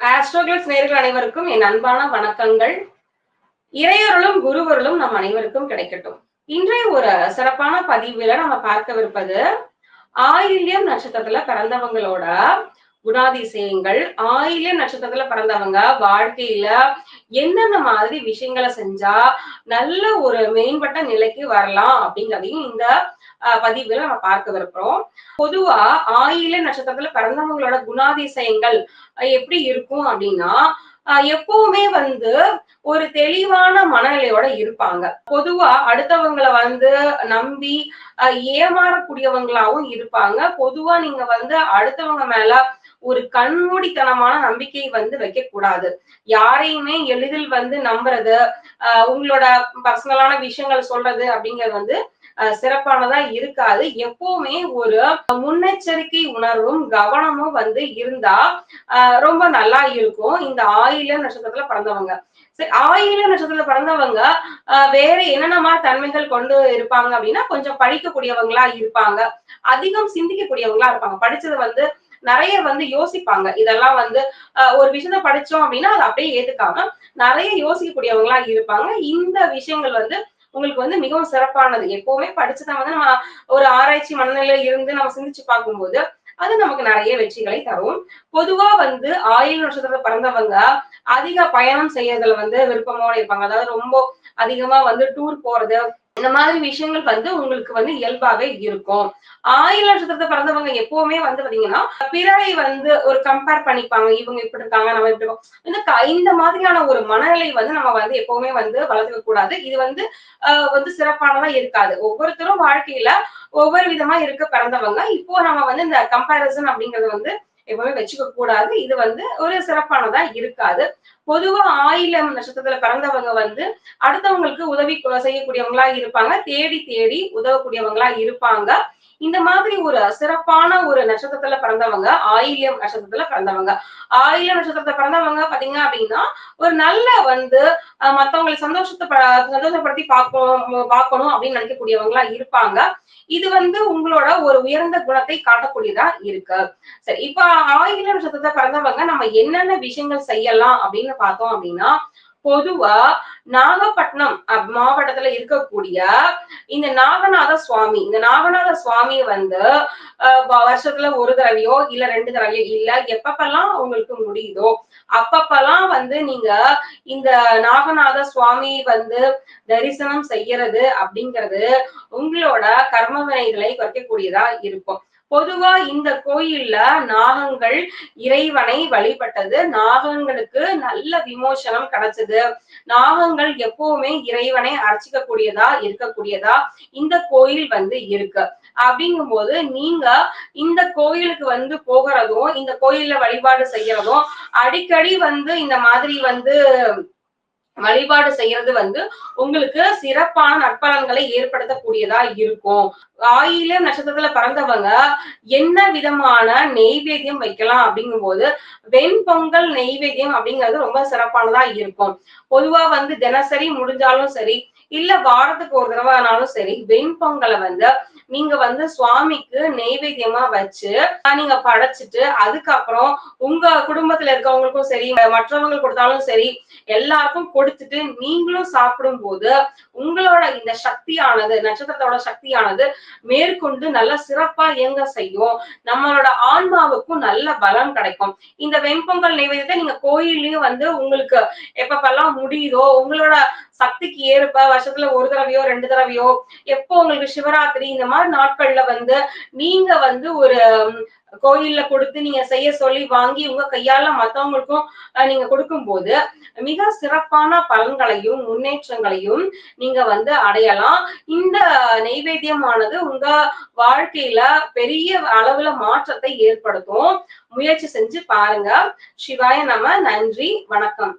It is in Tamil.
ஆஸ்ட்ரோகிளிப்ஸ் நேயர்கள் அனைவருக்கும் என் அன்பான வணக்கங்கள். இறையருளும் குருவருளும் நம் அனைவருக்கும் கிடைக்கட்டும். இன்றைய ஒரு சிறப்பான பதிவுல நம்ம பார்க்கவிருப்பது ஆயில்யம் நட்சத்திரத்துல பிறந்தவங்களோட குணாதிசயங்கள். ஆயில்யம் நட்சத்திரத்துல பிறந்தவங்க வாழ்க்கையில என்னென்ன மாதிரி விஷயங்களை செஞ்சா நல்ல ஒரு மேம்பட்ட நிலைக்கு வரலாம் அப்படிங்கிறதையும் இந்த பதிவுல நம்ம பார்க்கவிருக்கிறோம். பொதுவா ஆயில்ய நட்சத்திரத்துல பிறந்தவங்களோட குணாதிசயங்கள் எப்படி இருக்கும் அப்படின்னா, எப்பவுமே வந்து ஒரு தெளிவான மனநிலையோட இருப்பாங்க. பொதுவா அடுத்தவங்கள வந்து நம்பி ஏமாறக்கூடியவங்களாவும் இருப்பாங்க. பொதுவா நீங்க வந்து அடுத்தவங்க மேல ஒரு கண்மூடித்தனமான நம்பிக்கை வந்து வைக்கக்கூடாது. யாரையுமே எளிதில் வந்து நம்புறது, உங்களோட பர்சனலான விஷயங்கள் சொல்றது அப்படிங்கிறது வந்து சிறப்பானதா இருக்காது. எப்பவுமே ஒரு முன்னெச்சரிக்கை உணர்வும், கவனமும் வந்து இருந்தா ரொம்ப நல்லா இருக்கும். இந்த ஆயில்யம் நட்சத்திரத்துல பிறந்தவங்க. ஆயில்யம் நட்சத்திரத்துல பிறந்தவங்க வேற என்னென்ன தன்மைகள் கொண்டு இருப்பாங்க அப்படின்னா, கொஞ்சம் படிக்கக்கூடியவங்களா இருப்பாங்க. அதிகம் சிந்திக்கக்கூடியவங்களா இருப்பாங்க. படிச்சது வந்து நிறைய வந்து யோசிப்பாங்க. இதெல்லாம் வந்து ஒரு விஷயத்த படிச்சோம் அப்படின்னா, அதை அப்படியே ஏத்துக்காம நிறைய யோசிக்கக்கூடியவங்களா இருப்பாங்க. இந்த விஷயங்கள் வந்து உங்களுக்கு வந்து மிகவும் சிறப்பானது. எப்பவுமே படிச்சத வந்து நம்ம ஒரு ஆராய்ச்சி மனநிலையில இருந்து நம்ம சிந்திச்சு பார்க்கும்போது, அது நமக்கு நிறைய வெற்றிகளை தரும். பொதுவா வந்து ஆயில்ய நட்சத்திரத்துல பிறந்தவங்க அதிக பயணம் செய்யறதுல வந்து விருப்பமோட இருப்பாங்க. அதாவது ரொம்ப அதிகமா வந்து டூர் போறது, இந்த மாதிரி விஷயங்கள் வந்து உங்களுக்கு வந்து இயல்பாவே இருக்கும். ஆயில்ய நட்சத்திரத்துல பிறந்தவங்க எப்பவுமே வந்து பாத்தீங்கன்னா, பிறரை வந்து ஒரு கம்பேர் பண்ணிப்பாங்க. இவங்க இப்படி இருக்காங்க, நம்ம இப்படி இருக்கோம். இந்த மாதிரியான ஒரு மனநிலை வந்து நம்ம வந்து எப்பவுமே வந்து வளர்த்துக்க கூடாது. இது வந்து வந்து சிறப்பானதா இருக்காது. ஒவ்வொருத்தரும் வாழ்க்கையில ஒவ்வொரு விதமா இருக்க பிறந்தவங்க. இப்போ நம்ம வந்து இந்த கம்பேரிசன் அப்படிங்கறது வந்து எப்பவுமே வச்சுக்க கூடாது. இது வந்து ஒரு சிறப்பானதா இருக்காது. பொதுவா ஆயில்யம் நட்சத்திரத்துல பிறந்தவங்க வந்து அடுத்தவங்களுக்கு உதவி செய்யக்கூடியவங்களா இருப்பாங்க. தேடி தேடி உதவக்கூடியவங்களா இருப்பாங்க. இந்த மாதிரி ஒரு சிறப்பான ஒரு நட்சத்திரத்துல பிறந்தவங்க ஆயில்யம் நட்சத்திரத்துல பிறந்தவங்க. ஆயில்யம் நட்சத்திரத்துல பிறந்தவங்க பாத்தீங்க அப்படின்னா, ஒரு நல்ல வந்து மத்தவங்களை சந்தோஷப்படுத்தி பார்க்கணும் அப்படின்னு நினைக்கக்கூடியவங்களா இருப்பாங்க. இது வந்து உங்களோட ஒரு உயர்ந்த குணத்தை காட்டக்கூடியதா இருக்கு. சரி, இப்ப ஆயில்ய நட்சத்திரத்துல பிறந்தவங்க நம்ம என்னென்ன விஷயங்கள் செய்யலாம் அப்படின்னு பார்த்தோம் அப்படின்னா, பொதுவா நாகப்பட்டினம் மாவட்டத்துல இருக்கக்கூடிய இந்த நாகநாத சுவாமி, இந்த நாகநாத சுவாமிய வந்து வருஷத்துல ஒரு தடவையோ இல்ல 2 தடவையோ இல்ல எப்பப்பெல்லாம் உங்களுக்கு முடியுதோ அப்பப்பெல்லாம் வந்து நீங்க இந்த நாகநாத சுவாமி வந்து தரிசனம் செய்யறது அப்படிங்கிறது உங்களோட கர்ம வினைகளை குறைக்கக்கூடியதா இருக்கும். பொதுவா இந்த கோயில்ல நாகங்கள் இறைவனை வழிபட்டது, நாகங்களுக்கு நல்ல விமோசனம் கிடைச்சது. நாகங்கள் எப்பவுமே இறைவனை அர்ச்சிக்க கூடியதா இருக்கக்கூடியதா இந்த கோயில் வந்து இருக்கு. அப்படிங்கும்போது நீங்க இந்த கோயிலுக்கு வந்து போகிறதும், இந்த கோயில்ல வழிபாடு செய்யறதும், அடிக்கடி வந்து இந்த மாதிரி வந்து வழிபாடு செய்யறது வந்து உங்களுக்கு சிறப்பான நற்பலன்களை ஏற்படுத்தக்கூடியதா இருக்கும். ஆயில்ய நட்சத்திரத்துல பிறந்தவங்க என்ன விதமான நெய்வேத்தியம் வைக்கலாம் அப்படிங்கும்போது, வெண்பொங்கல் நெய்வேத்தியம் அப்படிங்கிறது ரொம்ப சிறப்பானதா இருக்கும். பொதுவா வந்து தினசரி முடிஞ்சாலும் சரி, இல்ல வாரத்துக்கு ஒரு தடவை ஆனாலும் சரி, வெண்பொங்கலை வந்து நீங்க வந்து சுவாமிக்கு நெய்வேத்தியமா வச்சு நீங்க படைச்சிட்டு, அதுக்கப்புறம் உங்க குடும்பத்துல இருக்கவங்களுக்கும் சரி, மற்றவங்க கொடுத்தாலும் சரி, எல்லாருக்கும் கொடுத்துட்டு நீங்களும் சாப்பிடும் போது உங்களோட இந்த சக்தியானது, நட்சத்திரத்தோட சக்தியானது மேற்கொண்டு நல்ல சிறப்பா இயங்க செய்யும். நம்மளோட ஆன்மாவுக்கும் நல்ல பலம் கிடைக்கும். இந்த வெண்பொங்கல் நைவேத்தியத்தை நீங்க கோயில்லயும் வந்து உங்களுக்கு எப்பப்பெல்லாம் முடியுதோ உங்களோட சக்திக்கு ஏற்ப வருஷத்துல ஒரு தடவையோ 2 தடவையோ, எப்போ உங்களுக்கு சிவராத்திரி இந்த மாதிரி நாட்கள்ல வந்து நீங்க வந்து ஒரு கோயில்ல கொடுத்து நீங்க செய்ய சொல்லி வாங்கி உங்க கையால மத்தவங்களுக்கும் நீங்க கொடுக்கும்போது மிக சிறப்பான பலன்களையும் முன்னேற்றங்களையும் நீங்க வந்து அடையலாம். இந்த நெய்வேத்தியமானது உங்க வாழ்க்கையில பெரிய அளவுல மாற்றத்தை ஏற்படுத்தும். முயற்சி செஞ்சு பாருங்க. சிவாய நம. நன்றி, வணக்கம்.